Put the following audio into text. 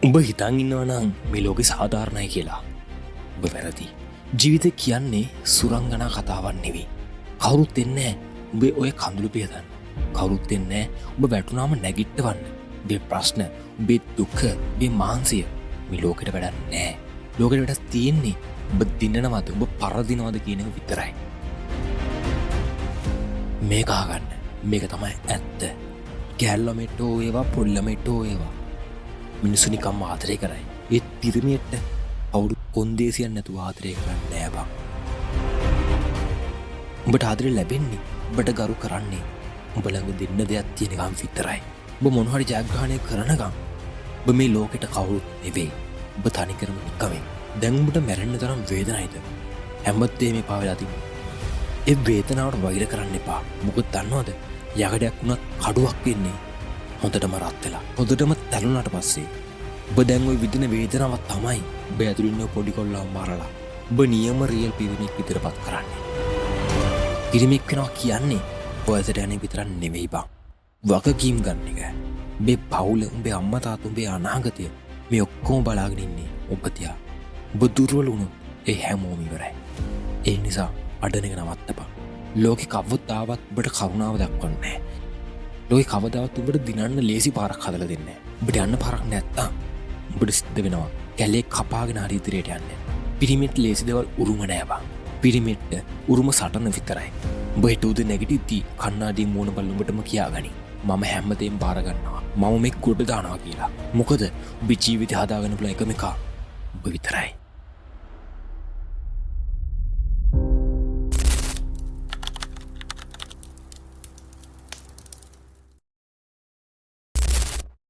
උඹ හිතන් ඉන්නවා නම් මේ ලෝකෙ සාධාරණයි කියලා. උඹ වැරදි. ජීවිතේ කියන්නේ සුරංගනා කතාවක් නෙවෙයි. කවුරුත් දෙන්නේ නැහැ උඹේ ඔය කඳුළු පියදන්න. කවුරුත් දෙන්නේ නැහැ උඹ වැටුනාම නැගිටවන්න. උඹේ ප්‍රශ්න, උඹේ දුක, උඹේ මානසිය මේ ලෝකෙට වැඩක් නැහැ. ලෝකෙට වැඩක් තියෙන්නේ උඹ දිනනවද, උඹ පරදිනවද කියන එක විතරයි. මේක අහගන්න. මේක තමයි ඇත්ත. කැල්ලමෙටෝ ඒවා පොල්ලමෙටෝ ඒවා මිනිස්සු නිකම්ම ආදරය කරයි. ඒත් පිරිමියට කවුරු කොන්දේසියක් නැතුව ආදරය කරන්නේ නෑ බං. උඹට ආදරය ලැබෙන්නේ උඹට ගරු කරන්නේ උඹ ළඟ දෙන්න දෙයක් තියෙනකම් විතරයි. උඹ මොන හරි ජයග්‍රහණය කරනකම් උඹ මේ ලෝකෙට කවුරුත් නෙවෙයි. උඹ තනිකරම නිකමෙන්. දැන් උඹට මැරෙන්න තරම් වේදනයිද? හැමදේම එපා වෙලා තිබුණා. ඒ වේදනාවට වෛර කරන්න එපා. මොකද දන්නවද? යකඩයක් වුණත් කඩුවක් වෙන්නේ හොඳටම රත් වෙලා. හොඳටම තැළුණාට පස්සේ ඔබ දැන් ওই විදින වේදනාවක් තමයි ඔබ ඇතුළේ ඉන්න පොඩි කොල්ලව මරලා ඔබ නියම රියල් පිරිමික් විතරපත් කරන්නේ. පිරිමික් වෙනවා කියන්නේ වයසට යන්නේ විතරක් නෙවෙයි බං. වගකීම් ගන්න එක. මේ පවුල, උඹේ අම්මා තාත්තා, උඹේ අනාගතය මේ ඔක්කොම බලාගෙන ඉන්නේ ඔබ තියා. ඔබ දුර්වල වුණොත් ඒ හැමෝම ඉවරයි. ඒ නිසා අඩන එක නවත්තපන්. ලෝකෙ කවදාවත් ඔබට කරුණාව දක්වන්නේ නැහැ. ලෝකෙ කවදාවත් ඔබට දිනන්න ලේසි පාරක් හදලා දෙන්නේ නැහැ. ඔබට යන්න පාරක් නැත්තම් ඔබට සිද්ධ වෙනවා කැලේ කපාගෙන හරි ඉදිරියට යන්න. පිරිමිට ලේසි දේවල් උරුම නෑ බං. පිරිමිට උරුම සටන විතරයි. ඔබ හිට උදේ නැගිටිද්දී කන්නාඩියේ මූණ බලලා ඔබටම කියාගනි. මම හැමදේම බාර ගන්නවා. මම මේ කුඩ දානවා කියලා. මොකද ඔබ ජීවිතය හදාගන්න පුළුවන් එකම එක ඔබ විතරයි.